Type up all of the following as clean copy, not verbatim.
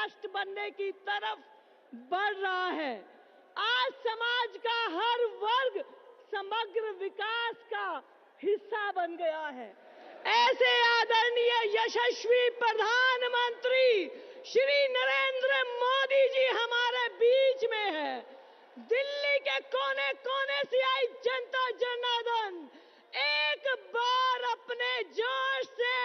राष्ट्र बनने की तरफ बढ़ रहा है। आज समाज का हर वर्ग समग्र विकास का हिस्सा बन गया है। ऐसे आदरणीय यशस्वी प्रधानमंत्री श्री नरेंद्र मोदी जी हमारे बीच में है। दिल्ली के कोने कोने से आई जनता जनार्दन एक बार अपने जोश से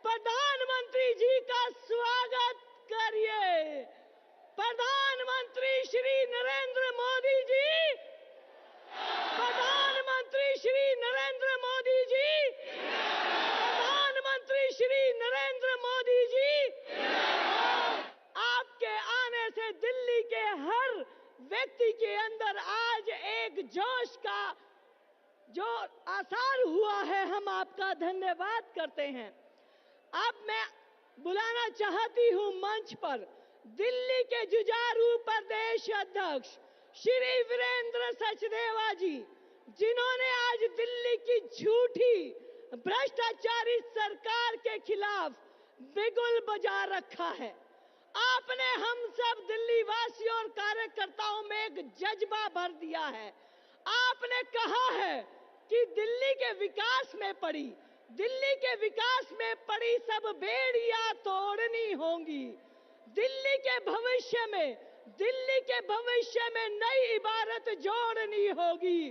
प्रधानमंत्री जी का स्वागत करिए। प्रधानमंत्री श्री नरेंद्र मोदी जी, प्रधानमंत्री श्री नरेंद्र मोदी जी, प्रधानमंत्री श्री नरेंद्र मोदी जी। आपके आने से दिल्ली के हर व्यक्ति के अंदर आज एक जोश का जो आसार हुआ है, हम आपका धन्यवाद करते हैं। अब मैं बुलाना चाहती हूं मंच पर दिल्ली के जुझारू प्रदेश अध्यक्ष श्री वीरेंद्र सचदेवा जी, जिन्होंने आज दिल्ली की झूठी भ्रष्टाचारी सरकार के खिलाफ बिगुल बजा रखा है। आपने हम सब दिल्ली वासियों और कार्यकर्ताओं में एक जज्बा भर दिया है। आपने कहा है कि दिल्ली के विकास में पड़ी, दिल्ली के विकास में पड़ी सब बेड़ियां तोड़नी होंगी। दिल्ली के भविष्य में, दिल्ली के भविष्य में नई इबारत जोड़नी होगी।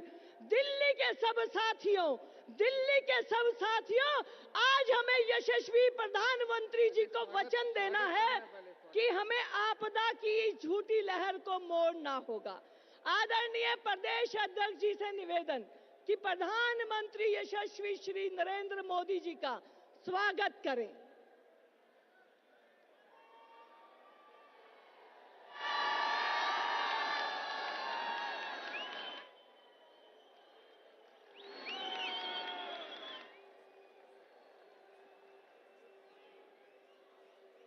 दिल्ली के सब साथियों, दिल्ली के सब साथियों, आज हमें यशस्वी प्रधानमंत्री जी को वचन देना है कि हमें आपदा की झूठी लहर को मोड़ना होगा। आदरणीय प्रदेश अध्यक्ष जी से निवेदन कि प्रधानमंत्री यशस्वी श्री नरेंद्र मोदी जी का स्वागत करें।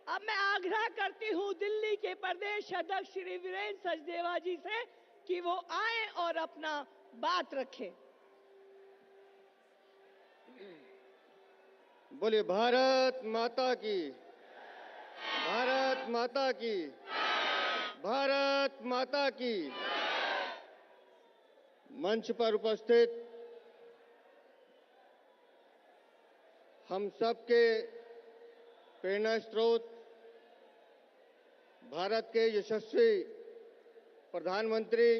अब मैं आग्रह करती हूं दिल्ली के प्रदेश अध्यक्ष श्री वीरेंद्र सचदेवा जी से कि वो आए और अपना बात रखें। बोलिए भारत माता की, भारत माता की, भारत माता की। मंच पर उपस्थित हम सबके प्रेरणा स्रोत भारत के यशस्वी प्रधानमंत्री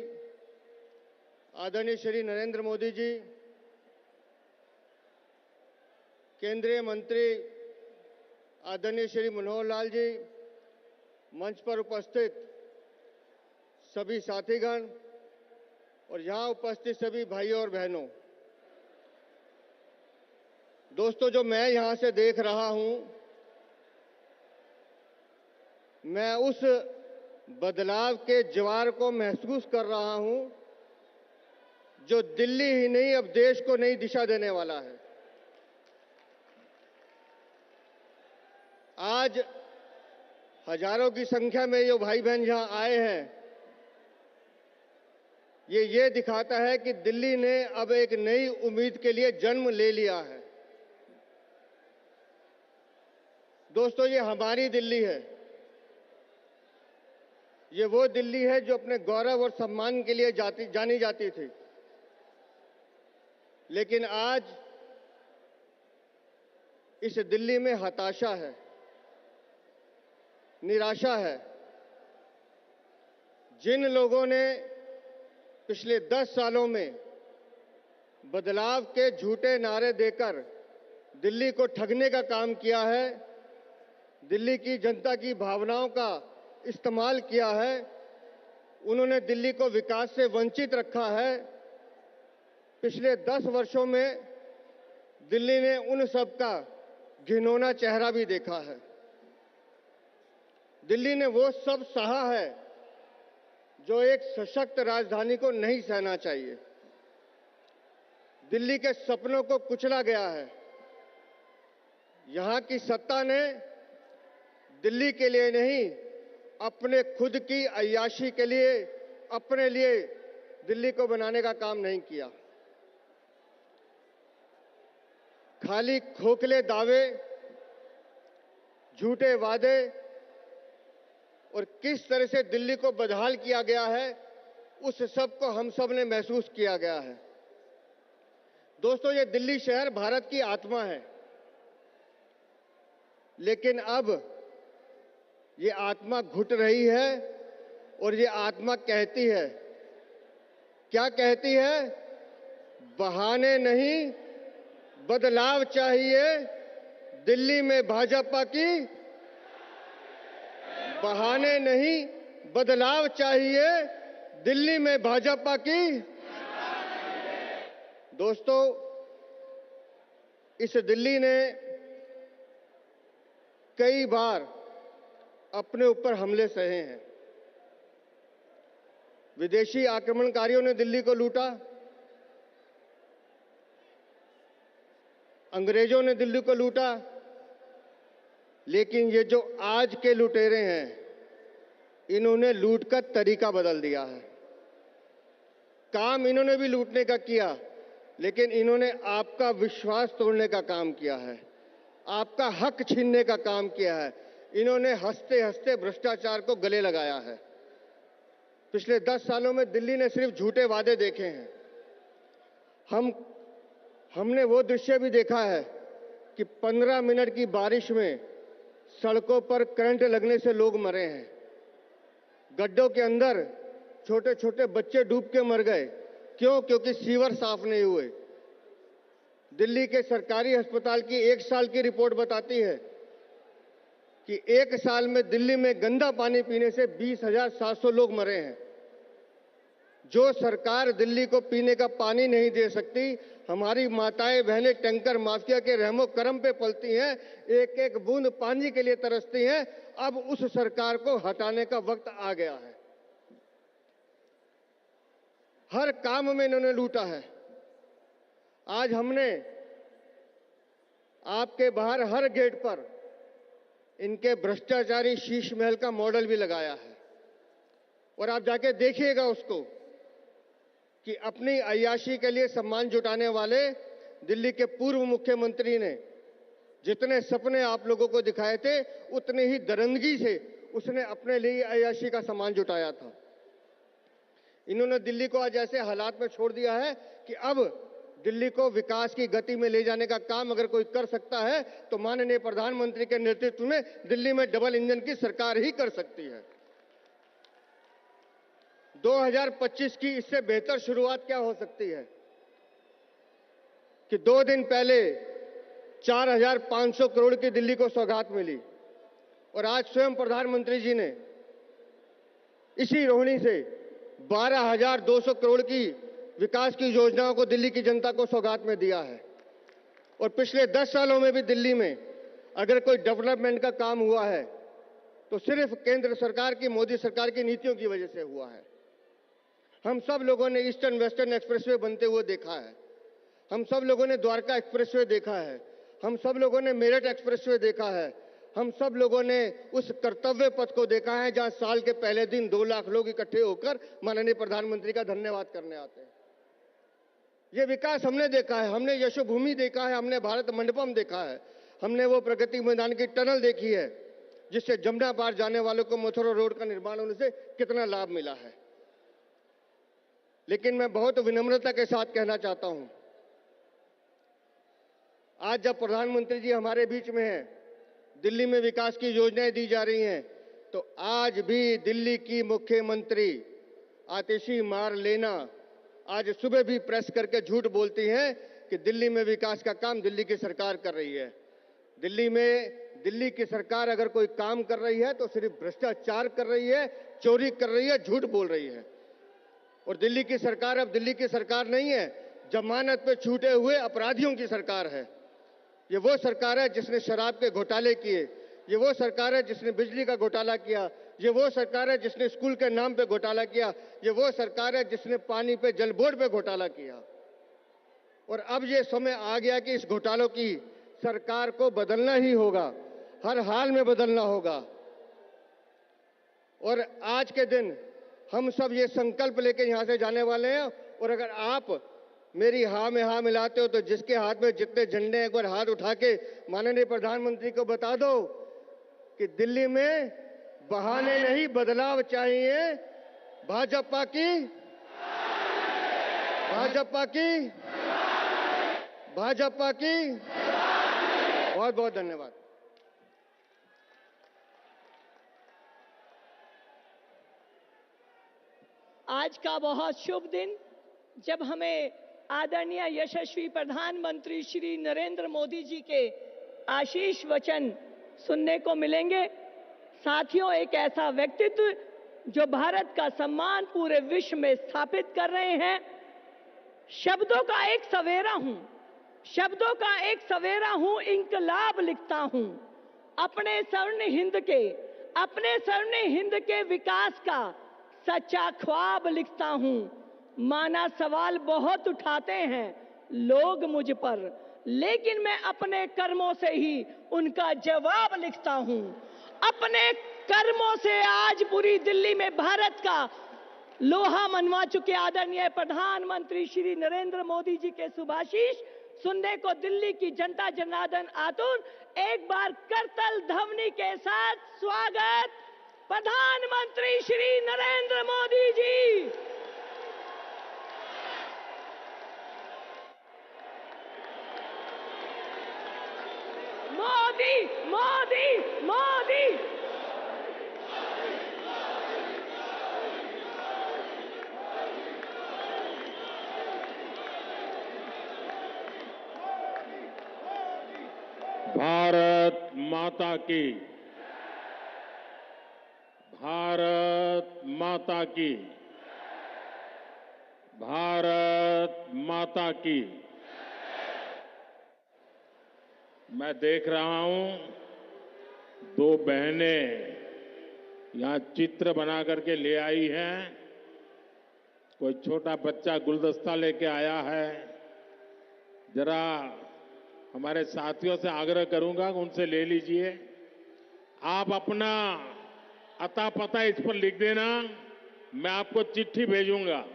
आदरणीय श्री नरेंद्र मोदी जी, केंद्रीय मंत्री आदरणीय श्री मनोहर लाल जी, मंच पर उपस्थित सभी साथीगण और यहाँ उपस्थित सभी भाइयों और बहनों, दोस्तों, जो मैं यहाँ से देख रहा हूँ, मैं उस बदलाव के ज्वार को महसूस कर रहा हूँ जो दिल्ली ही नहीं अब देश को नई दिशा देने वाला है। आज हजारों की संख्या में जो भाई बहन यहां आए हैं, ये दिखाता है कि दिल्ली ने अब एक नई उम्मीद के लिए जन्म ले लिया है। दोस्तों, ये हमारी दिल्ली है। ये वो दिल्ली है जो अपने गौरव और सम्मान के लिए जानी जाती थी, लेकिन आज इस दिल्ली में हताशा है, निराशा है। जिन लोगों ने पिछले 10 सालों में बदलाव के झूठे नारे देकर दिल्ली को ठगने का काम किया है, दिल्ली की जनता की भावनाओं का इस्तेमाल किया है, उन्होंने दिल्ली को विकास से वंचित रखा है। पिछले 10 वर्षों में दिल्ली ने उन सब का घिनौना चेहरा भी देखा है। दिल्ली ने वो सब सहा है जो एक सशक्त राजधानी को नहीं सहना चाहिए। दिल्ली के सपनों को कुचला गया है। यहां की सत्ता ने दिल्ली के लिए नहीं, अपने खुद की अय्याशी के लिए, अपने लिए दिल्ली को बनाने का काम नहीं किया। खाली खोखले दावे, झूठे वादे और किस तरह से दिल्ली को बदहाल किया गया है, उस सब को हम सब ने महसूस किया गया है। दोस्तों, ये दिल्ली शहर भारत की आत्मा है, लेकिन अब ये आत्मा घुट रही है और ये आत्मा कहती है, क्या कहती है? बहाने नहीं, बदलाव चाहिए दिल्ली में भाजपा की। बहाने नहीं, बदलाव चाहिए दिल्ली में भाजपा की। दोस्तों, इस दिल्ली ने कई बार अपने ऊपर हमले सहे हैं। विदेशी आक्रमणकारियों ने दिल्ली को लूटा, अंग्रेजों ने दिल्ली को लूटा, लेकिन ये जो आज के लुटेरे हैं, इन्होंने लूट का तरीका बदल दिया है। काम इन्होंने भी लूटने का किया, लेकिन इन्होंने आपका विश्वास तोड़ने का काम किया है, आपका हक छीनने का काम किया है। इन्होंने हंसते हंसते भ्रष्टाचार को गले लगाया है। पिछले 10 सालों में दिल्ली ने सिर्फ झूठे वादे देखे हैं। हमने वो दृश्य भी देखा है कि 15 मिनट की बारिश में सड़कों पर करंट लगने से लोग मरे हैं। गड्ढों के अंदर छोटे छोटे बच्चे डूब के मर गए। क्यों? क्योंकि सीवर साफ नहीं हुए। दिल्ली के सरकारी अस्पताल की 1 साल की रिपोर्ट बताती है कि 1 साल में दिल्ली में गंदा पानी पीने से 20,700 लोग मरे हैं। जो सरकार दिल्ली को पीने का पानी नहीं दे सकती, हमारी माताएं बहनें टैंकर माफिया के रहमो करम पे पलती हैं, एक एक बूंद पानी के लिए तरसती हैं। अब उस सरकार को हटाने का वक्त आ गया है। हर काम में इन्होंने लूटा है। आज हमने आपके बाहर हर गेट पर इनके भ्रष्टाचारी शीश महल का मॉडल भी लगाया है, और आप जाके देखिएगा उसको कि अपनी अय्याशी के लिए सम्मान जुटाने वाले दिल्ली के पूर्व मुख्यमंत्री ने जितने सपने आप लोगों को दिखाए थे, उतने ही दरंदगी से उसने अपने लिए अय्याशी का सम्मान जुटाया था। इन्होंने दिल्ली को आज ऐसे हालात में छोड़ दिया है कि अब दिल्ली को विकास की गति में ले जाने का काम अगर कोई कर सकता है तो माननीय प्रधानमंत्री के नेतृत्व में दिल्ली में डबल इंजन की सरकार ही कर सकती है। 2025 की इससे बेहतर शुरुआत क्या हो सकती है कि 2 दिन पहले 4,500 करोड़ की दिल्ली को सौगात मिली, और आज स्वयं प्रधानमंत्री जी ने इसी रोहिणी से 12,200 करोड़ की विकास की योजनाओं को दिल्ली की जनता को सौगात में दिया है। और पिछले 10 सालों में भी दिल्ली में अगर कोई डेवलपमेंट का काम हुआ है तो सिर्फ केंद्र सरकार की, मोदी सरकार की नीतियों की वजह से हुआ है। हम सब लोगों ने ईस्टर्न वेस्टर्न एक्सप्रेसवे बनते हुए देखा है, हम सब लोगों ने द्वारका एक्सप्रेसवे देखा है, हम सब लोगों ने मेरठ एक्सप्रेसवे देखा है, हम सब लोगों ने उस कर्तव्य पथ को देखा है जहां साल के पहले दिन 2 लाख लोग इकट्ठे होकर माननीय प्रधानमंत्री का धन्यवाद करने आते हैं। ये विकास हमने देखा है, हमने यशोभूमि देखा है, हमने भारत मंडपम देखा है, हमने वो प्रगति मैदान की टनल देखी है जिससे जमुना पार जाने वालों को मथुरा रोड का निर्माण होने से कितना लाभ मिला है। लेकिन मैं बहुत विनम्रता के साथ कहना चाहता हूं, आज जब प्रधानमंत्री जी हमारे बीच में हैं, दिल्ली में विकास की योजनाएं दी जा रही हैं, तो आज भी दिल्ली की मुख्यमंत्री आतिशी मार लेना आज सुबह भी प्रेस करके झूठ बोलती हैं कि दिल्ली में विकास का काम दिल्ली की सरकार कर रही है। दिल्ली की सरकार अगर कोई काम कर रही है तो सिर्फ भ्रष्टाचार कर रही है, चोरी कर रही है, झूठ बोल रही है। और दिल्ली की सरकार अब दिल्ली की सरकार नहीं है, जमानत पे छूटे हुए अपराधियों की सरकार है। ये वो सरकार है जिसने शराब के घोटाले किए, ये वो सरकार है जिसने बिजली का घोटाला किया, ये वो सरकार है जिसने स्कूल के नाम पे घोटाला किया, ये वो सरकार है जिसने पानी पे जल बोर्ड पे घोटाला किया। और अब ये समय आ गया कि इस घोटालों की सरकार को बदलना ही होगा, हर हाल में बदलना होगा। और आज के दिन हम सब ये संकल्प लेके यहां से जाने वाले हैं, और अगर आप मेरी हाँ में हाँ मिलाते हो तो जिसके हाथ में जितने झंडे हैं एक बार हाथ उठा के माननीय प्रधानमंत्री को बता दो कि दिल्ली में बहाने नहीं, बदलाव चाहिए। भाजपा की, भाजपा की, भाजपा की। बहुत बहुत धन्यवाद। आज का बहुत शुभ दिन, जब हमें आदरणीय यशस्वी प्रधानमंत्री श्री नरेंद्र मोदी जी के आशीष वचन सुनने को मिलेंगे। साथियों, एक ऐसा व्यक्तित्व जो भारत का सम्मान पूरे विश्व में स्थापित कर रहे हैं। शब्दों का एक सवेरा हूं, शब्दों का एक सवेरा हूं, इंकलाब लिखता हूं। अपने स्वर्ण हिंद के विकास का सच्चा ख्वाब लिखता हूं। माना सवाल बहुत उठाते हैं लोग मुझ पर, लेकिन मैं अपने कर्मों से ही उनका जवाब लिखता हूं। अपने कर्मों से आज पूरी दिल्ली में भारत का लोहा मनवा चुके आदरणीय प्रधानमंत्री श्री नरेंद्र मोदी जी के शुभाशीष सुनने को दिल्ली की जनता जनार्दन आतुर। एक बार करतल ध्वनि के साथ स्वागत प्रधानमंत्री श्री नरेंद्र मोदी जी। मोदी मोदी मोदी। भारत माता की, भारत माता की, भारत माता की। मैं देख रहा हूं दो बहनें यहां चित्र बना करके ले आई हैं। कोई छोटा बच्चा गुलदस्ता लेके आया है। जरा हमारे साथियों से आग्रह करूंगा कि उनसे ले लीजिए। आप अपना अता पता इस पर लिख देना, मैं आपको चिट्ठी भेजूंगा।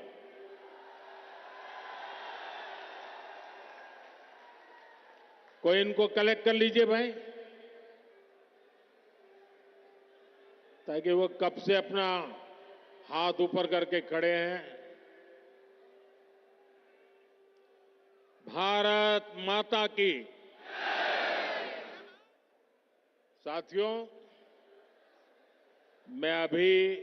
कोई इनको कलेक्ट कर लीजिए भाई, ताकि वो कब से अपना हाथ ऊपर करके खड़े हैं। भारत माता की। साथियों, मैं अभी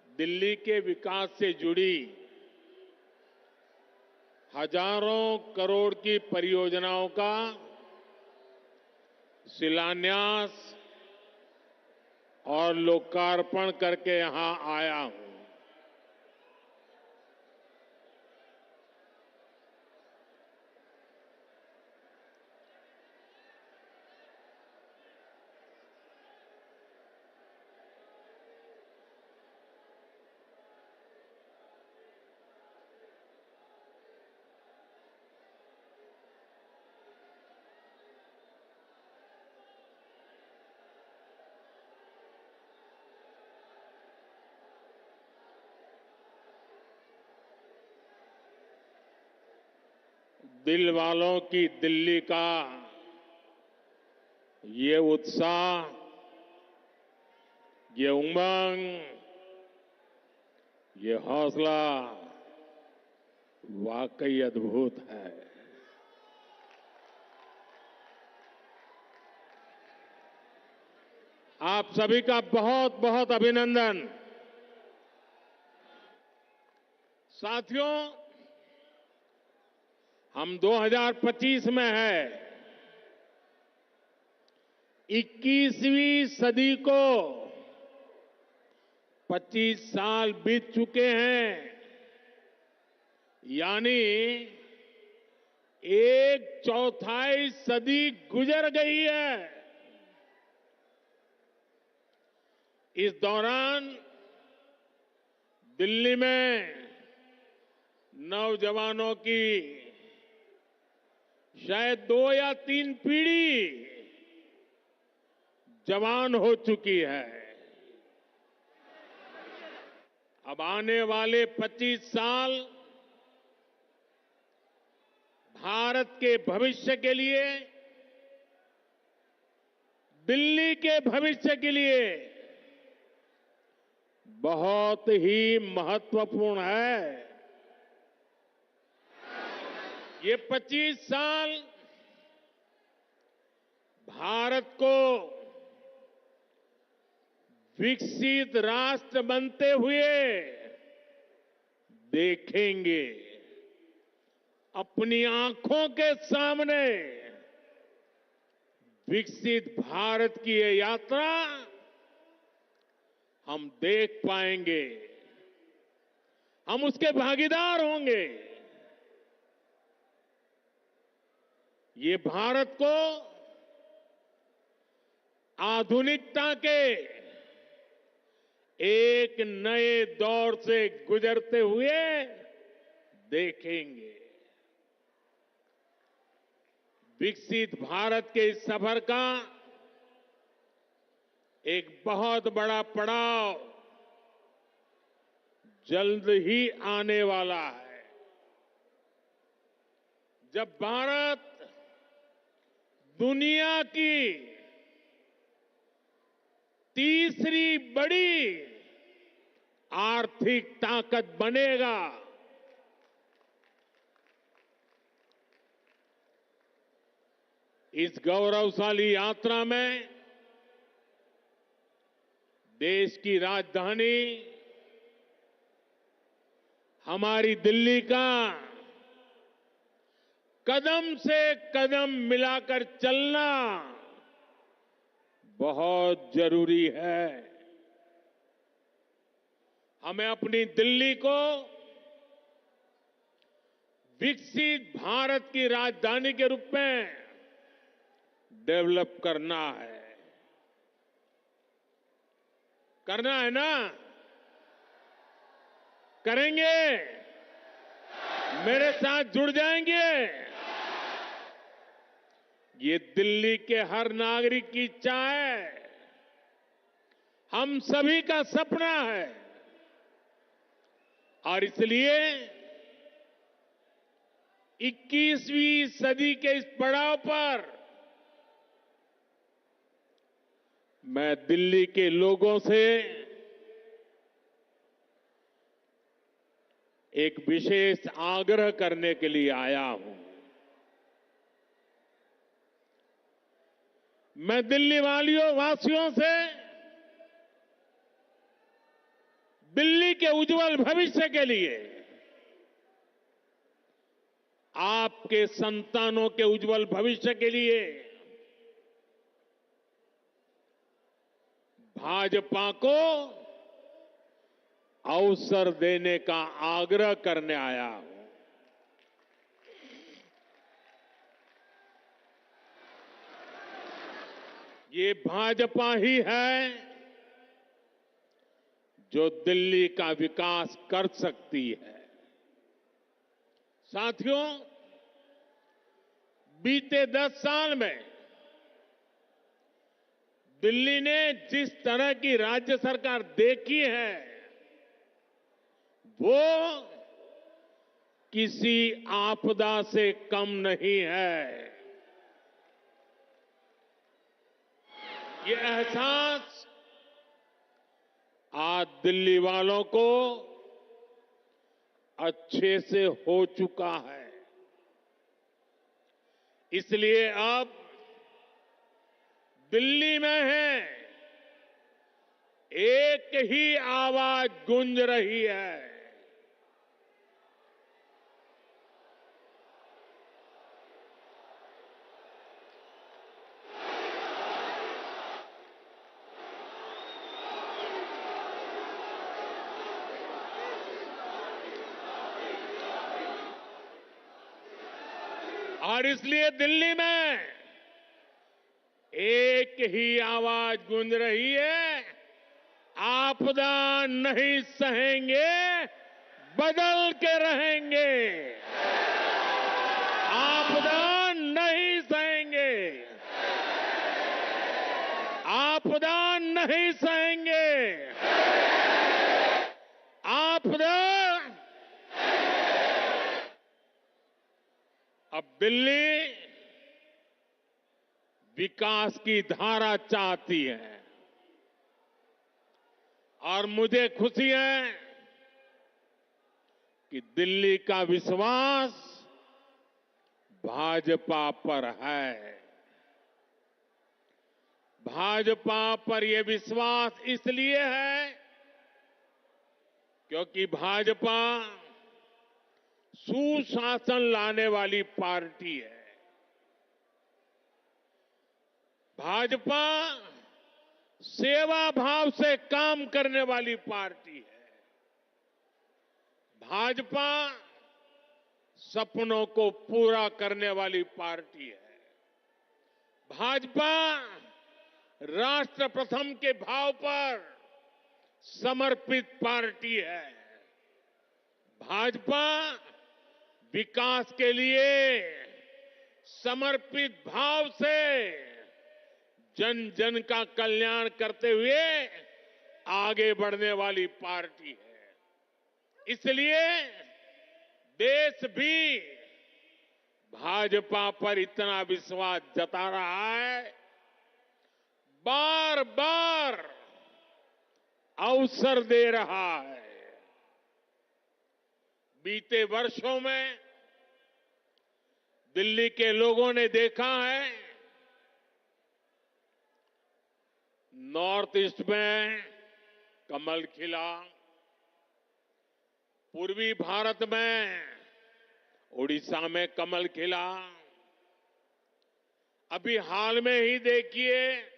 दिल्ली के विकास से जुड़ी हजारों करोड़ की परियोजनाओं का शिलान्यास और लोकार्पण करके यहां आया हूं। दिल वालों की दिल्ली का ये उत्साह, ये उमंग, ये हौसला वाकई अद्भुत है। आप सभी का बहुत बहुत अभिनंदन। साथियों, हम 2025 में है। 21वीं सदी को 25 साल बीत चुके हैं, यानी 1/4 सदी गुजर गई है। इस दौरान दिल्ली में नौजवानों की शायद 2 या 3 पीढ़ी जवान हो चुकी है। अब आने वाले 25 साल भारत के भविष्य के लिए दिल्ली के भविष्य के लिए बहुत ही महत्वपूर्ण है। ये 25 साल भारत को विकसित राष्ट्र बनते हुए देखेंगे। अपनी आंखों के सामने विकसित भारत की ये यात्रा हम देख पाएंगे, हम उसके भागीदार होंगे। ये भारत को आधुनिकता के एक नए दौर से गुजरते हुए देखेंगे। विकसित भारत के इस सफर का एक बहुत बड़ा पड़ाव जल्द ही आने वाला है, जब भारत दुनिया की तीसरी बड़ी आर्थिक ताकत बनेगा। इस गौरवशाली यात्रा में देश की राजधानी हमारी दिल्ली का कदम से कदम मिलाकर चलना बहुत जरूरी है। हमें अपनी दिल्ली को विकसित भारत की राजधानी के रूप में डेवलप करना है। करना है ना? करेंगे? मेरे साथ जुड़ जाएंगे? ये दिल्ली के हर नागरिक की इच्छा है, हम सभी का सपना है। और इसलिए 21वीं सदी के इस पड़ाव पर मैं दिल्ली के लोगों से एक विशेष आग्रह करने के लिए आया हूं। मैं दिल्ली वासियों से दिल्ली के उज्जवल भविष्य के लिए, आपके संतानों के उज्जवल भविष्य के लिए भाजपा को अवसर देने का आग्रह करने आया हूं। ये भाजपा ही है जो दिल्ली का विकास कर सकती है। साथियों, बीते 10 साल में दिल्ली ने जिस तरह की राज्य सरकार देखी है, वो किसी आपदा से कम नहीं है। ये एहसास आज दिल्ली वालों को अच्छे से हो चुका है। इसलिए अब दिल्ली में है एक ही आवाज गूंज रही है। और इसलिए दिल्ली में एक ही आवाज गूंज रही है, आपदा नहीं सहेंगे, बदल के रहेंगे। आपदा नहीं सहेंगे, आपदा नहीं सहेंगे, आपदा। अब दिल्ली विकास की धारा चाहती है और मुझे खुशी है कि दिल्ली का विश्वास भाजपा पर है। भाजपा पर यह विश्वास इसलिए है क्योंकि भाजपा सुशासन लाने वाली पार्टी है। भाजपा सेवा भाव से काम करने वाली पार्टी है। भाजपा सपनों को पूरा करने वाली पार्टी है। भाजपा राष्ट्र प्रथम के भाव पर समर्पित पार्टी है। भाजपा विकास के लिए समर्पित भाव से जन जन का कल्याण करते हुए आगे बढ़ने वाली पार्टी है। इसलिए देश भी भाजपा पर इतना विश्वास जता रहा है, बार बार अवसर दे रहा है। बीते वर्षों में दिल्ली के लोगों ने देखा है, नॉर्थ ईस्ट में कमल खिला, पूर्वी भारत में उड़ीसा में कमल खिला, अभी हाल में ही देखिए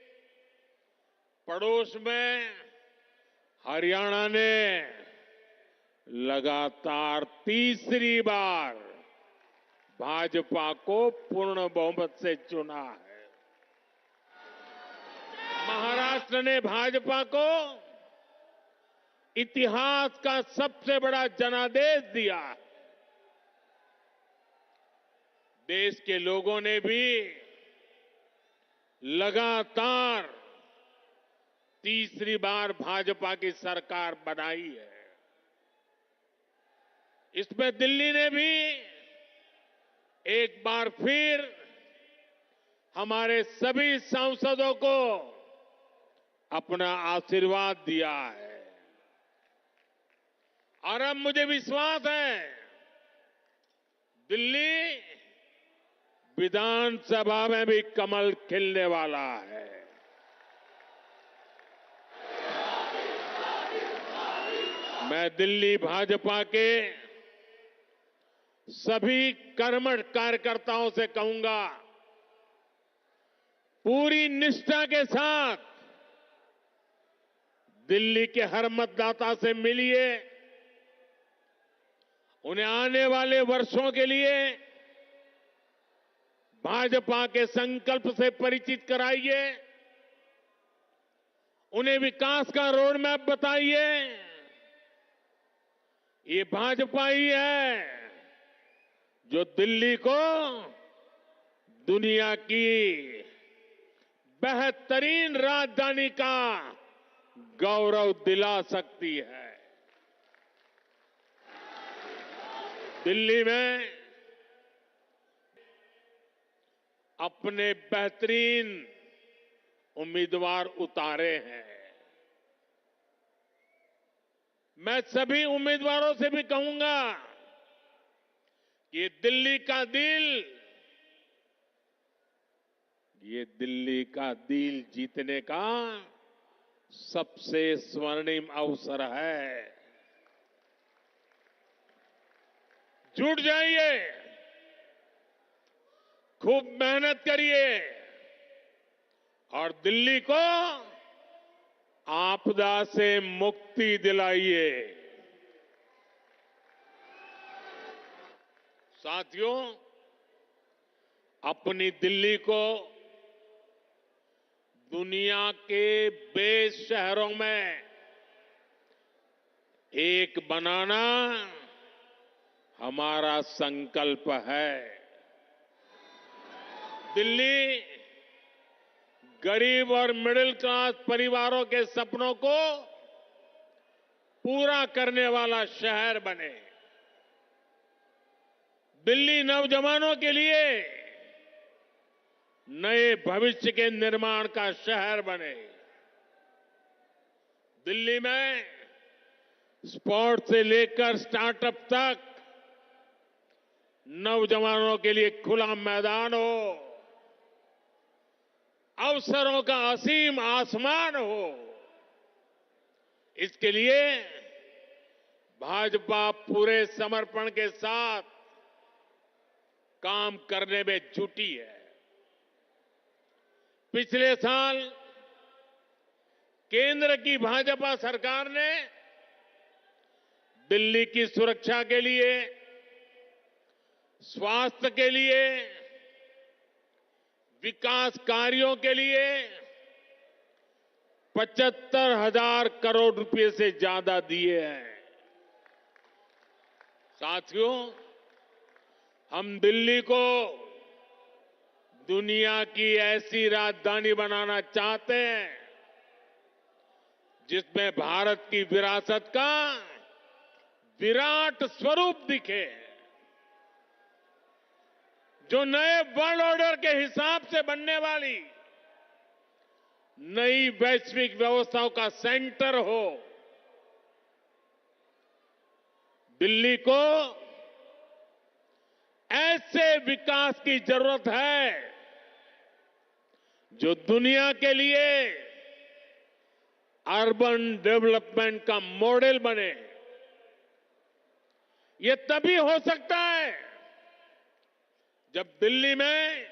पड़ोस में हरियाणा ने लगातार तीसरी बार भाजपा को पूर्ण बहुमत से चुना है। महाराष्ट्र ने भाजपा को इतिहास का सबसे बड़ा जनादेश दिया है। देश के लोगों ने भी लगातार तीसरी बार भाजपा की सरकार बनाई है। इसमें दिल्ली ने भी एक बार फिर हमारे सभी सांसदों को अपना आशीर्वाद दिया है और अब मुझे विश्वास है दिल्ली विधानसभा में भी कमल खिलने वाला है। मैं दिल्ली भाजपा के सभी कर्मठ कार्यकर्ताओं से कहूंगा, पूरी निष्ठा के साथ दिल्ली के हर मतदाता से मिलिए, उन्हें आने वाले वर्षों के लिए भाजपा के संकल्प से परिचित कराइए, उन्हें विकास का रोड मैप बताइए। ये भाजपा ही है जो दिल्ली को दुनिया की बेहतरीन राजधानी का गौरव दिला सकती है। दिल्ली में अपने बेहतरीन उम्मीदवार उतारे हैं। मैं सभी उम्मीदवारों से भी कहूंगा कि ये दिल्ली का दिल जीतने का सबसे स्वर्णिम अवसर है। जुट जाइए, खूब मेहनत करिए और दिल्ली को आपदा से मुक्ति दिलाइए। साथियों, अपनी दिल्ली को दुनिया के बेस्ट शहरों में एक बनाना हमारा संकल्प है। दिल्ली गरीब और मिडिल क्लास परिवारों के सपनों को पूरा करने वाला शहर बने। दिल्ली नौजवानों के लिए नए भविष्य के निर्माण का शहर बने। दिल्ली में स्पोर्ट्स से लेकर स्टार्टअप तक नौजवानों के लिए खुला मैदान हो, अवसरों का असीम आसमान हो। इसके लिए भाजपा पूरे समर्पण के साथ काम करने में जुटी है। पिछले साल केंद्र की भाजपा सरकार ने दिल्ली की सुरक्षा के लिए, स्वास्थ्य के लिए, विकास कार्यों के लिए 75,000 करोड़ रुपए से ज्यादा दिए हैं। साथियों, हम दिल्ली को दुनिया की ऐसी राजधानी बनाना चाहते हैं जिसमें भारत की विरासत का विराट स्वरूप दिखे, जो नए वर्ल्ड ऑर्डर के हिसाब से बनने वाली नई वैश्विक व्यवस्थाओं का सेंटर हो। दिल्ली को ऐसे विकास की जरूरत है जो दुनिया के लिए अर्बन डेवलपमेंट का मॉडल बने। ये तभी हो सकता है जब दिल्ली में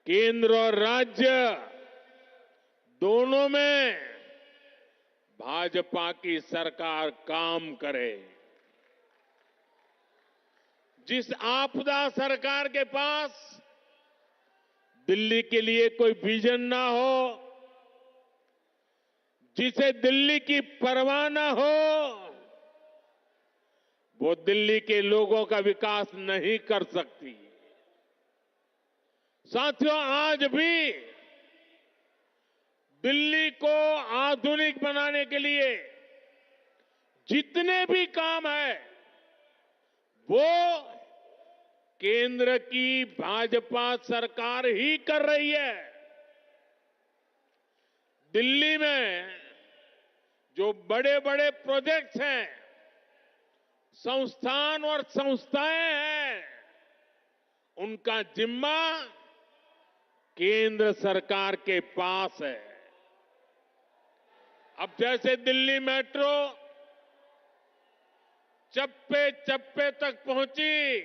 केंद्र और राज्य दोनों में भाजपा की सरकार काम करे। जिस आपदा सरकार के पास दिल्ली के लिए कोई विजन ना हो, जिसे दिल्ली की परवाह ना हो, वो दिल्ली के लोगों का विकास नहीं कर सकती। साथियों, आज भी दिल्ली को आधुनिक बनाने के लिए जितने भी काम है वो केंद्र की भाजपा सरकार ही कर रही है। दिल्ली में जो बड़े बड़े प्रोजेक्ट्स हैं, संस्थान और संस्थाएं हैं, उनका जिम्मा केंद्र सरकार के पास है। अब जैसे दिल्ली मेट्रो चप्पे चप्पे तक पहुंची,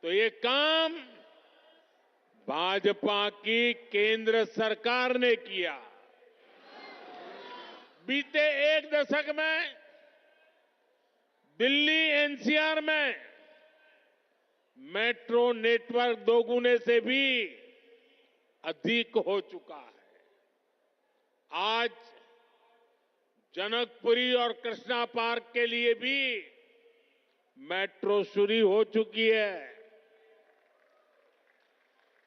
तो ये काम भाजपा की केंद्र सरकार ने किया। बीते एक दशक में दिल्ली एनसीआर में मेट्रो नेटवर्क दोगुने से भी अधिक हो चुका है। आज जनकपुरी और कृष्णा पार्क के लिए भी मेट्रो शुरू हो चुकी है।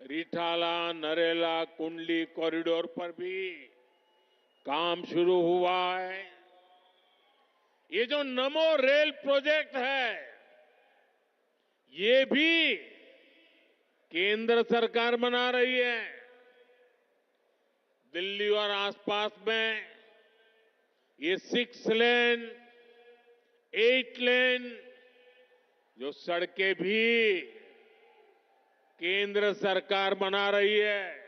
रिठाला, नरेला, कुंडली कॉरिडोर पर भी काम शुरू हुआ है। ये जो नमो रेल प्रोजेक्ट है, ये भी केंद्र सरकार बना रही है। दिल्ली और आसपास में ये 6 लेन, 8 लेन जो सड़कें भी केंद्र सरकार बना रही है।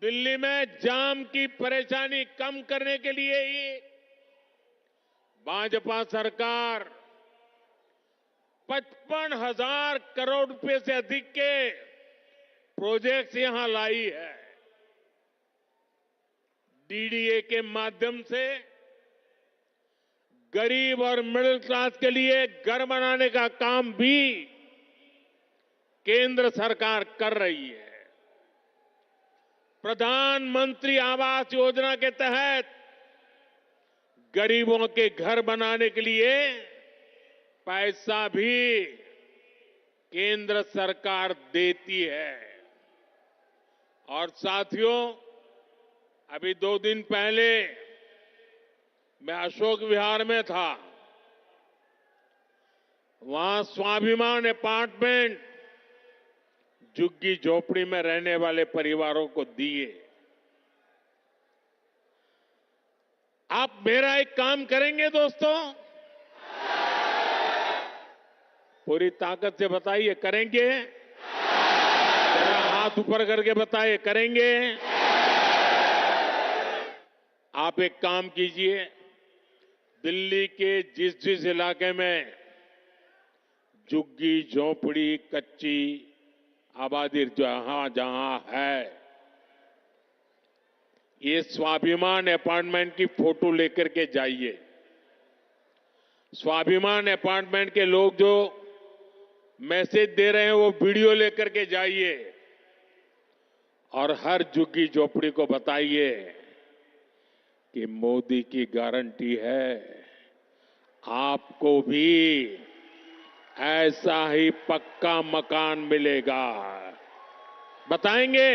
दिल्ली में जाम की परेशानी कम करने के लिए ही भाजपा सरकार 55,000 करोड़ रुपए से अधिक के प्रोजेक्ट्स यहां लाई है। डीडीए के माध्यम से गरीब और मिडिल क्लास के लिए घर बनाने का काम भी केंद्र सरकार कर रही है। प्रधानमंत्री आवास योजना के तहत गरीबों के घर बनाने के लिए पैसा भी केंद्र सरकार देती है। और साथियों, अभी 2 दिन पहले मैं अशोक विहार में था। वहां स्वाभिमान अपार्टमेंट झुग्गी झोपड़ी में रहने वाले परिवारों को दिए। आप मेरा एक काम करेंगे दोस्तों, पूरी ताकत से बताइए, करेंगे? जरा हाथ ऊपर करके बताइए, करेंगे? आप एक काम कीजिए, दिल्ली के जिस जिस इलाके में झुग्गी झोपड़ी कच्ची आबादी जहां जहां है, ये स्वाभिमान अपार्टमेंट की फोटो लेकर के जाइए। स्वाभिमान अपार्टमेंट के लोग जो मैसेज दे रहे हैं वो वीडियो लेकर के जाइए और हर झुग्गी झोपड़ी को बताइए कि मोदी की गारंटी है, आपको भी ऐसा ही पक्का मकान मिलेगा। बताएंगे?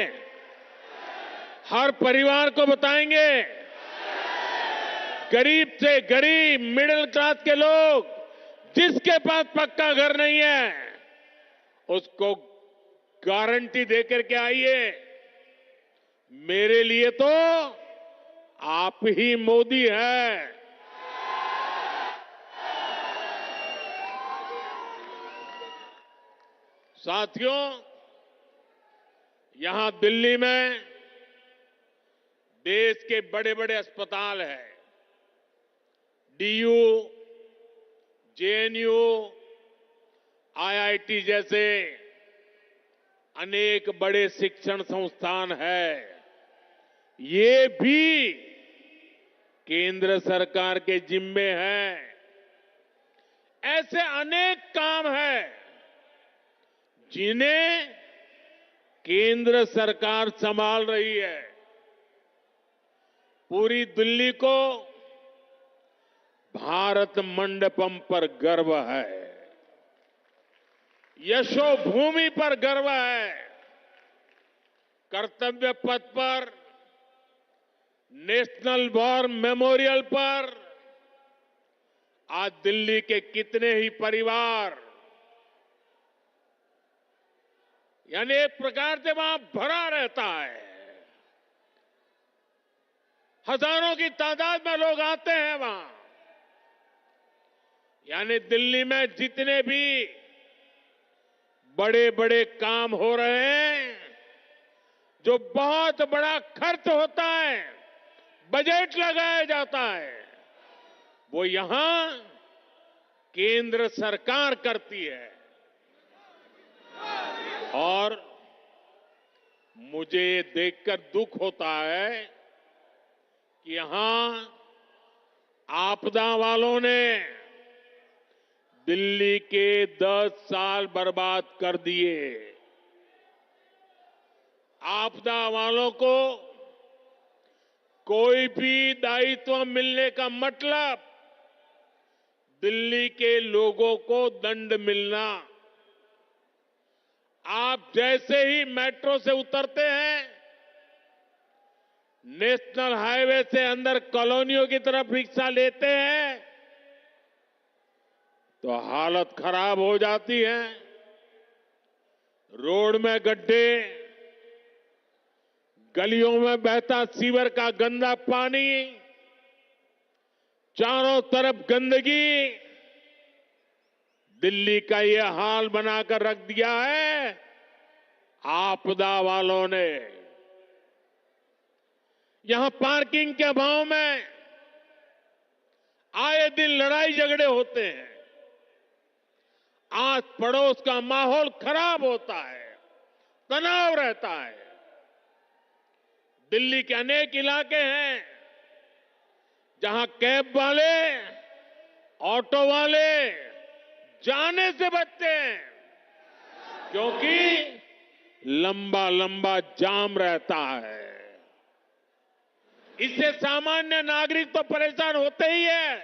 हर परिवार को बताएंगे। गरीब से गरीब, मिडिल क्लास के लोग, जिसके पास पक्का घर नहीं है, उसको गारंटी देकर के आइए। मेरे लिए तो आप ही मोदी है। साथियों, यहां दिल्ली में देश के बड़े बड़े अस्पताल हैं। डीयू, जेएनयू, आईआईटी जैसे अनेक बड़े शिक्षण संस्थान हैं। ये भी केंद्र सरकार के जिम्मे हैं। ऐसे अनेक काम हैं जिन्हें केंद्र सरकार संभाल रही है। पूरी दिल्ली को भारत मंडपम पर गर्व है, यशोभूमि पर गर्व है। कर्तव्य पथ पर, नेशनल वॉर मेमोरियल पर आज दिल्ली के कितने ही परिवार, यानी एक प्रकार से वहां भरा रहता है। हजारों की तादाद में लोग आते हैं वहां। यानी दिल्ली में जितने भी बड़े बड़े काम हो रहे हैं, जो बहुत बड़ा खर्च होता है, बजट लगाया जाता है, वो यहां केंद्र सरकार करती है। और मुझे देखकर दुख होता है कि यहां आपदा वालों ने दिल्ली के 10 साल बर्बाद कर दिए। आपदा वालों को कोई भी दायित्व मिलने का मतलब दिल्ली के लोगों को दंड मिलना। आप जैसे ही मेट्रो से उतरते हैं, नेशनल हाईवे से अंदर कॉलोनियों की तरफ रिक्शा लेते हैं, तो हालत खराब हो जाती है। रोड में गड्ढे, गलियों में बहता सीवर का गंदा पानी, चारों तरफ गंदगी, दिल्ली का ये हाल बनाकर रख दिया है आपदा वालों ने। यहां पार्किंग के अभाव में आए दिन लड़ाई झगड़े होते हैं। आस पड़ोस का माहौल खराब होता है, तनाव रहता है। दिल्ली के अनेक इलाके हैं जहां कैब वाले, ऑटो वाले जाने से बचते हैं, क्योंकि लंबा लंबा जाम रहता है। इससे सामान्य नागरिक तो परेशान होते ही है।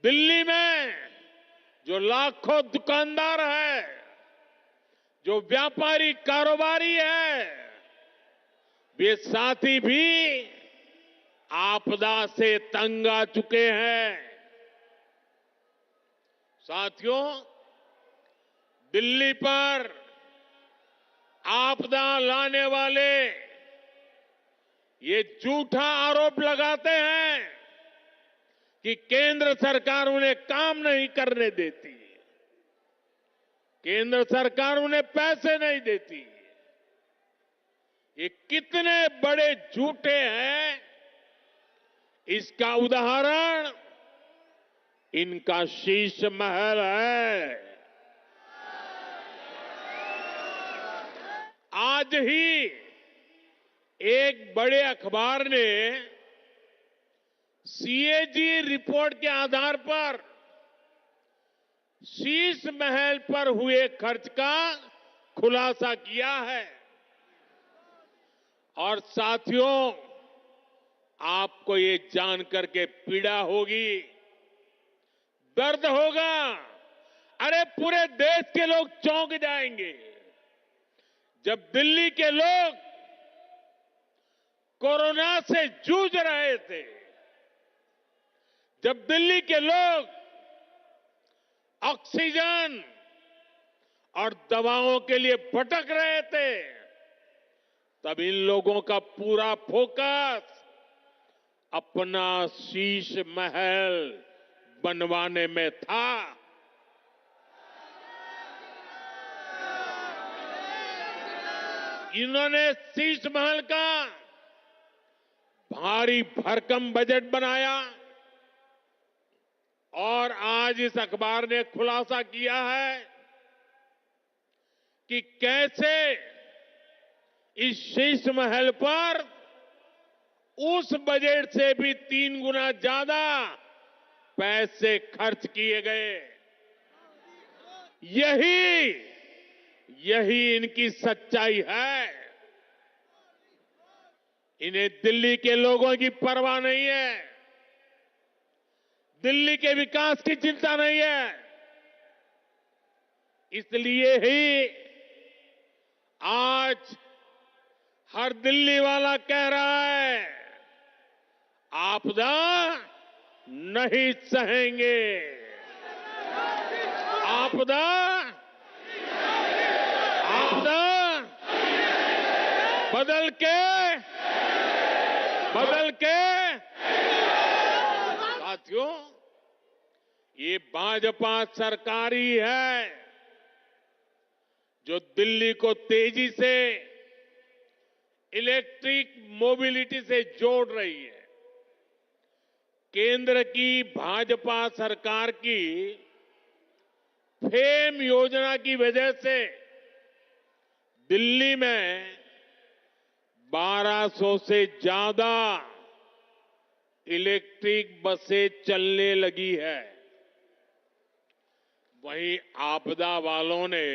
दिल्ली में जो लाखों दुकानदार है, जो व्यापारी कारोबारी है, वे साथी भी आपदा से तंग आ चुके हैं। साथियों, दिल्ली पर आपदा लाने वाले ये झूठा आरोप लगाते हैं कि केंद्र सरकार उन्हें काम नहीं करने देती, केंद्र सरकार उन्हें पैसे नहीं देती। ये कितने बड़े झूठे हैं, इसका उदाहरण इनका शीश महल है। आज ही एक बड़े अखबार ने सीएजी रिपोर्ट के आधार पर शीश महल पर हुए खर्च का खुलासा किया है। और साथियों, आपको ये जानकर के पीड़ा होगी, दर्द होगा, अरे पूरे देश के लोग चौंक जाएंगे जब दिल्ली के लोग कोरोना से जूझ रहे थे, जब दिल्ली के लोग ऑक्सीजन और दवाओं के लिए भटक रहे थे, तब इन लोगों का पूरा फोकस अपना शीश महल बनवाने में था। इन्होंने शीश महल का भारी भरकम बजट बनाया और आज इस अखबार ने खुलासा किया है कि कैसे इस शीश महल पर उस बजट से भी 3 गुना ज्यादा पैसे खर्च किए गए। यही इनकी सच्चाई है। इन्हें दिल्ली के लोगों की परवाह नहीं है, दिल्ली के विकास की चिंता नहीं है। इसलिए ही आज हर दिल्ली वाला कह रहा है, आपदा नहीं सहेंगे, आपदा बदल के साथियों, ये भाजपा सरकार ही है जो दिल्ली को तेजी से इलेक्ट्रिक मोबिलिटी से जोड़ रही है। केंद्र की भाजपा सरकार की फेम योजना की वजह से दिल्ली में 1200 से ज्यादा इलेक्ट्रिक बसें चलने लगी है। वहीं आपदा वालों ने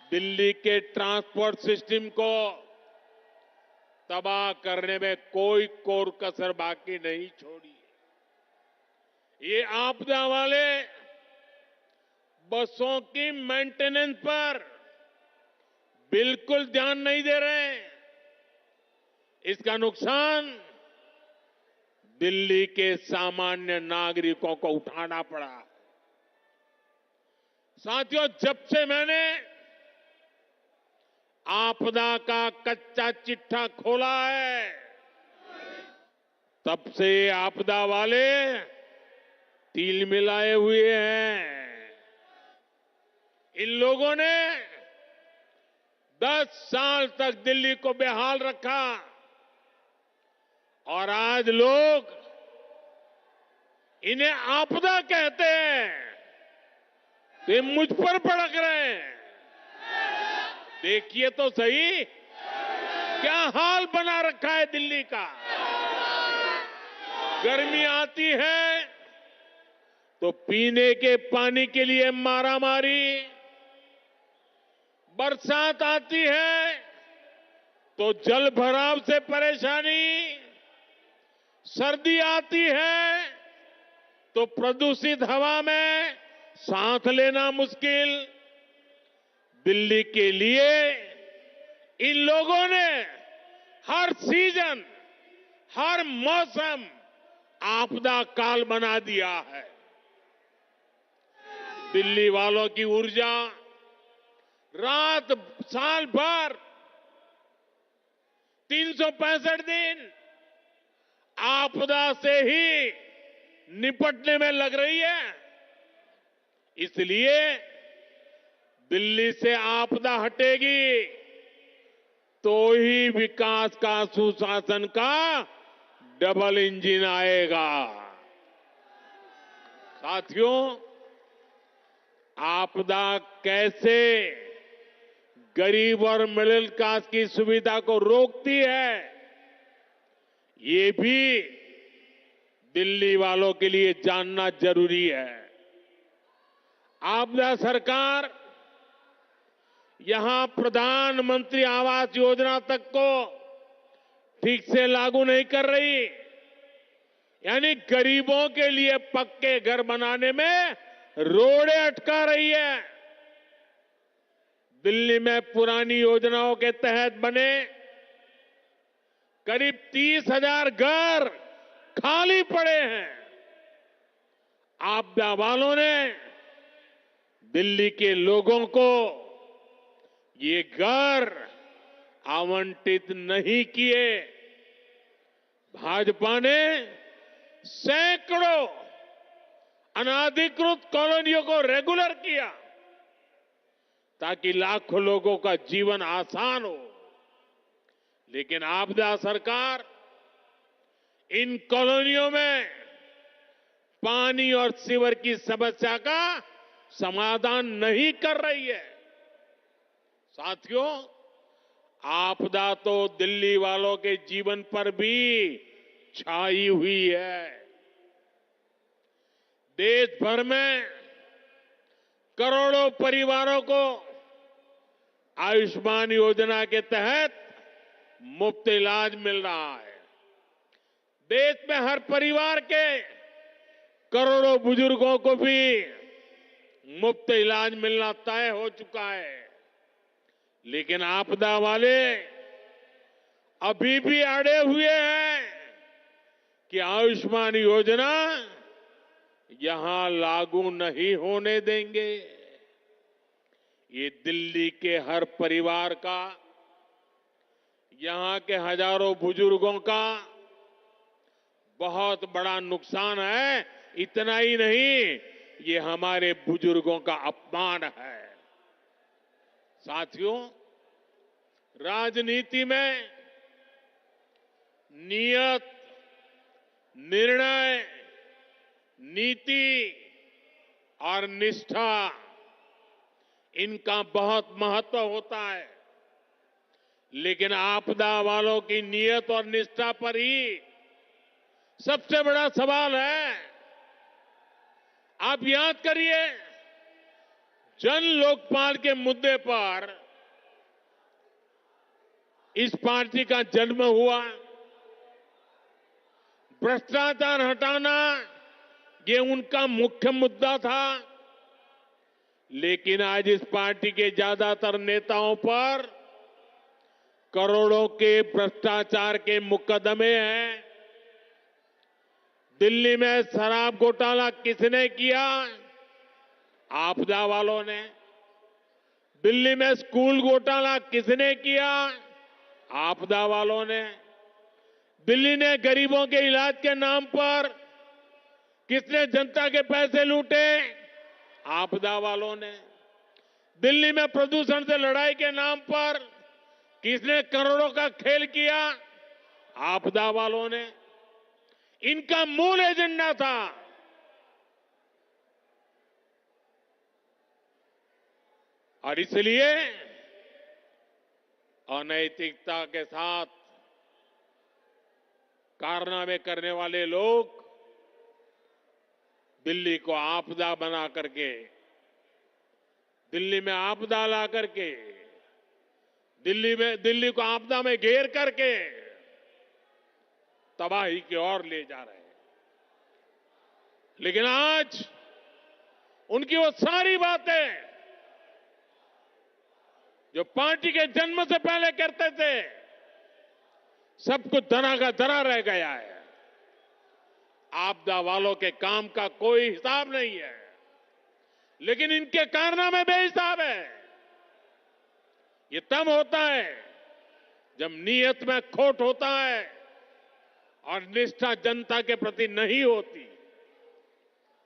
दिल्ली के ट्रांसपोर्ट सिस्टम को तबाह करने में कोई कोर कसर बाकी नहीं छोड़ी। ये आपदा वाले बसों की मेंटेनेंस पर बिल्कुल ध्यान नहीं दे रहे हैं। इसका नुकसान दिल्ली के सामान्य नागरिकों को उठाना पड़ा। साथियों, जब से मैंने आपदा का कच्चा चिट्ठा खोला है, तब से आपदा वाले तिल मिलाए हुए हैं। इन लोगों ने 10 साल तक दिल्ली को बेहाल रखा और आज लोग इन्हें आपदा कहते हैं, तो ये मुझ पर भड़क रहे हैं। देखिए तो सही क्या हाल बना रखा है दिल्ली का। गर्मी आती है तो पीने के पानी के लिए मारामारी, बरसात आती है तो जल भराव से परेशानी, सर्दी आती है तो प्रदूषित हवा में सांस लेना मुश्किल। दिल्ली के लिए इन लोगों ने हर सीजन, हर मौसम आपदा काल बना दिया है। दिल्ली वालों की ऊर्जा रात साल भर 365 दिन आपदा से ही निपटने में लग रही है। इसलिए दिल्ली से आपदा हटेगी तो ही विकास का सुशासन का डबल इंजन आएगा। साथियों, आपदा कैसे गरीब और मिडिल क्लास की सुविधा को रोकती है, ये भी दिल्ली वालों के लिए जानना जरूरी है। आपदा सरकार यहां प्रधानमंत्री आवास योजना तक को ठीक से लागू नहीं कर रही, यानी गरीबों के लिए पक्के घर बनाने में रोड़े अटका रही है। दिल्ली में पुरानी योजनाओं के तहत बने करीब 30,000 घर खाली पड़े हैं। आपदा वालों ने दिल्ली के लोगों को ये घर आवंटित नहीं किए। भाजपा ने सैकड़ों अनाधिकृत कॉलोनियों को रेगुलर किया ताकि लाखों लोगों का जीवन आसान हो। लेकिन आपदा सरकार इन कॉलोनियों में पानी और सीवर की समस्या का समाधान नहीं कर रही है। साथियों, आपदा तो दिल्ली वालों के जीवन पर भी छाई हुई है। देश भर में करोड़ों परिवारों को आयुष्मान योजना के तहत मुफ्त इलाज मिल रहा है। देश में हर परिवार के करोड़ों बुजुर्गों को भी मुफ्त इलाज मिलना तय हो चुका है। लेकिन आपदा वाले अभी भी अड़े हुए हैं कि आयुष्मान योजना यहां लागू नहीं होने देंगे। ये दिल्ली के हर परिवार का, यहां के हजारों बुजुर्गों का बहुत बड़ा नुकसान है। इतना ही नहीं, ये हमारे बुजुर्गों का अपमान है। साथियों, राजनीति में नियत, निर्णय, नीति और निष्ठा, इनका बहुत महत्व होता है। लेकिन आपदा वालों की नियत और निष्ठा पर ही सबसे बड़ा सवाल है। आप याद करिए, जन लोकपाल के मुद्दे पर इस पार्टी का जन्म हुआ। भ्रष्टाचार हटाना ये उनका मुख्य मुद्दा था। लेकिन आज इस पार्टी के ज्यादातर नेताओं पर करोड़ों के भ्रष्टाचार के मुकदमे हैं। दिल्ली में शराब घोटाला किसने किया? आपदा वालों ने। दिल्ली में स्कूल घोटाला किसने किया? आपदा वालों ने। दिल्ली ने गरीबों के इलाज के नाम पर किसने जनता के पैसे लूटे? आपदा वालों ने। दिल्ली में प्रदूषण से लड़ाई के नाम पर किसने करोड़ों का खेल किया? आपदा वालों ने। इनका मूल एजेंडा था और इसलिए अनैतिकता के साथ कारनामे करने वाले लोग दिल्ली को आपदा बना करके, दिल्ली में आपदा ला करके, दिल्ली को आपदा में घेर करके तबाही की ओर ले जा रहे हैं। लेकिन आज उनकी वो सारी बातें जो पार्टी के जन्म से पहले करते थे, सब कुछ धरा का धरा रह गया है। आपदा वालों के काम का कोई हिसाब नहीं है, लेकिन इनके कारनामे बेहिसाब है। ये तब होता है जब नीयत में खोट होता है और निष्ठा जनता के प्रति नहीं होती।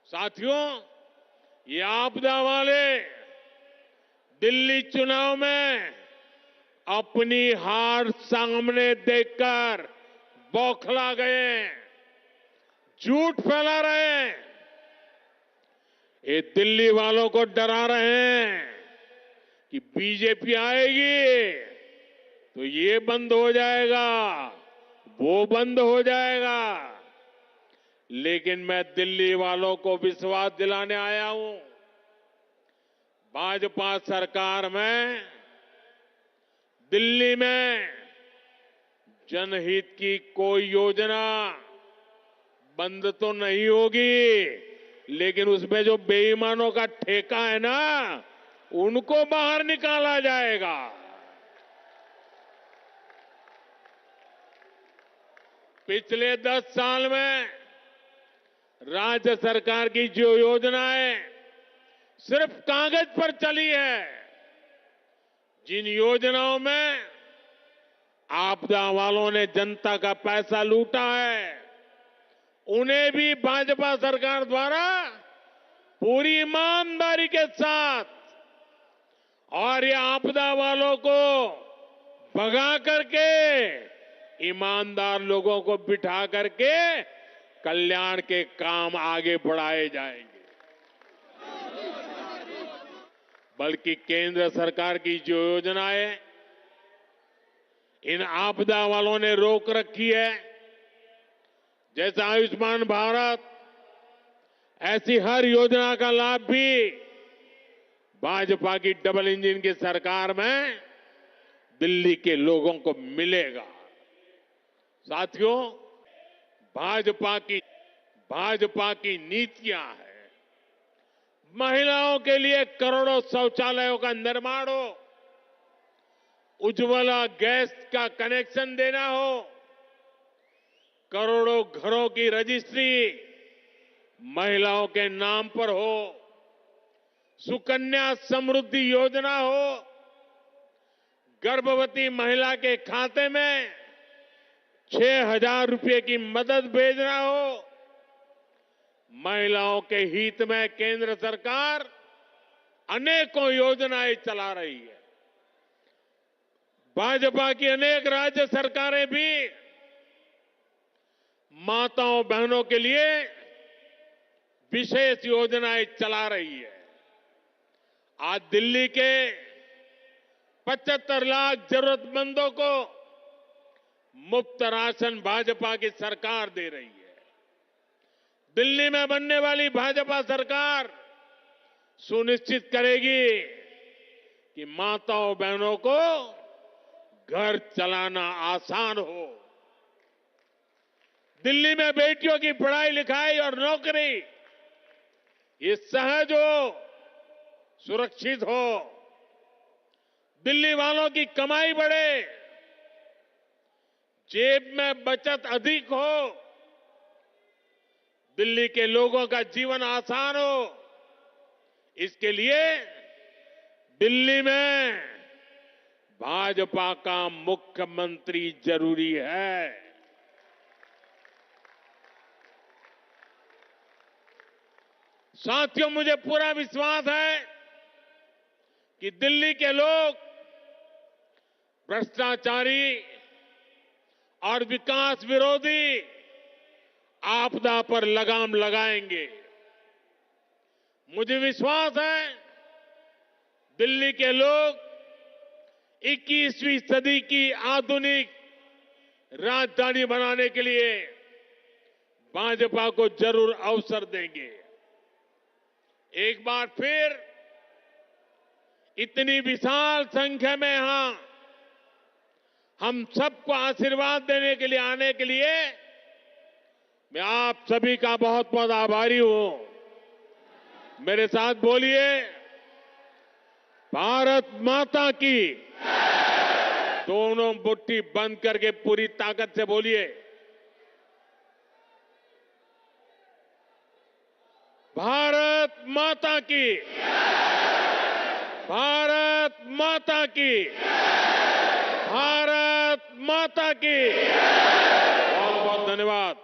साथियों, ये आपदा वाले दिल्ली चुनाव में अपनी हार सामने देखकर बौखला गए, झूठ फैला रहे हैं। ये दिल्ली वालों को डरा रहे हैं कि बीजेपी आएगी तो ये बंद हो जाएगा, वो बंद हो जाएगा। लेकिन मैं दिल्ली वालों को विश्वास दिलाने आया हूं, भाजपा सरकार में दिल्ली में जनहित की कोई योजना बंद तो नहीं होगी, लेकिन उसमें जो बेईमानों का ठेका है ना, उनको बाहर निकाला जाएगा। पिछले 10 साल में राज्य सरकार की जो योजनाएं सिर्फ कागज पर चली है, जिन योजनाओं में आपदा वालों ने जनता का पैसा लूटा है, उन्हें भी भाजपा सरकार द्वारा पूरी ईमानदारी के साथ और ये आपदा वालों को भगा करके ईमानदार लोगों को बिठा करके कल्याण के काम आगे बढ़ाए जाएंगे। बल्कि केंद्र सरकार की जो योजनाएं इन आपदा वालों ने रोक रखी है, जैसे आयुष्मान भारत, ऐसी हर योजना का लाभ भी भाजपा की डबल इंजन की सरकार में दिल्ली के लोगों को मिलेगा। साथियों, भाजपा की नीतियां हैं, महिलाओं के लिए करोड़ों शौचालयों का निर्माण हो, उज्ज्वला गैस का कनेक्शन देना हो, करोड़ों घरों की रजिस्ट्री महिलाओं के नाम पर हो, सुकन्या समृद्धि योजना हो, गर्भवती महिला के खाते में 6,000 रुपए की मदद भेजना हो। महिलाओं के हित में केंद्र सरकार अनेकों योजनाएं चला रही है। भाजपा की अनेक राज्य सरकारें भी माताओं बहनों के लिए विशेष योजनाएं चला रही है। आज दिल्ली के 75 लाख जरूरतमंदों को मुफ्त राशन भाजपा की सरकार दे रही है। दिल्ली में बनने वाली भाजपा सरकार सुनिश्चित करेगी कि माताओं बहनों को घर चलाना आसान हो। दिल्ली में बेटियों की पढ़ाई लिखाई और नौकरी ये सहज हो, सुरक्षित हो। दिल्ली वालों की कमाई बढ़े, जेब में बचत अधिक हो, दिल्ली के लोगों का जीवन आसान हो। इसके लिए दिल्ली में भाजपा का मुख्यमंत्री जरूरी है। साथियों, मुझे पूरा विश्वास है कि दिल्ली के लोग भ्रष्टाचारी और विकास विरोधी आपदा पर लगाम लगाएंगे। मुझे विश्वास है दिल्ली के लोग 21वीं सदी की आधुनिक राजधानी बनाने के लिए भाजपा को जरूर अवसर देंगे। एक बार फिर इतनी विशाल संख्या में यहां हम सबको आशीर्वाद देने के लिए आने के लिए मैं आप सभी का बहुत बहुत आभारी हूं। मेरे साथ बोलिए, भारत माता की। दोनों मुट्ठी बंद करके पूरी ताकत से बोलिए, भारत माता की। भारत माता की, भारत माता की। बहुत बहुत धन्यवाद।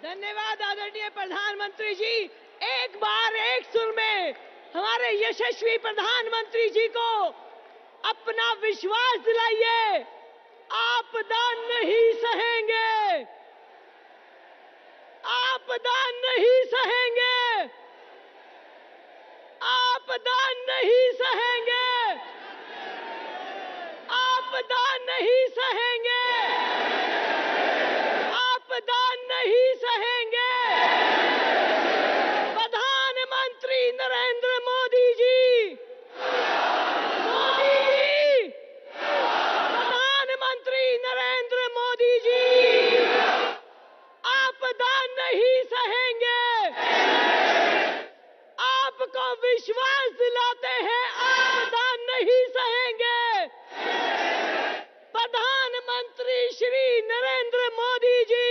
धन्यवाद आदरणीय प्रधानमंत्री जी। एक बार एक सुर में हमारे यशस्वी प्रधानमंत्री जी को अपना विश्वास दिलाइए। आपदा नहीं सहेंगे, आपदा नहीं सहेंगे, आपदा नहीं सहेंगे, आपदा नहीं सहेंगे, आपदा नहीं सहेंगे। प्रधानमंत्री नरेंद्र मोदी जी, मोदी जी, प्रधानमंत्री नरेंद्र मोदी जी, आपदा नहीं सहेंगे। आपको विश्वास दिलाते हैं, आपदा नहीं सहेंगे। प्रधानमंत्री श्री नरेंद्र मोदी जी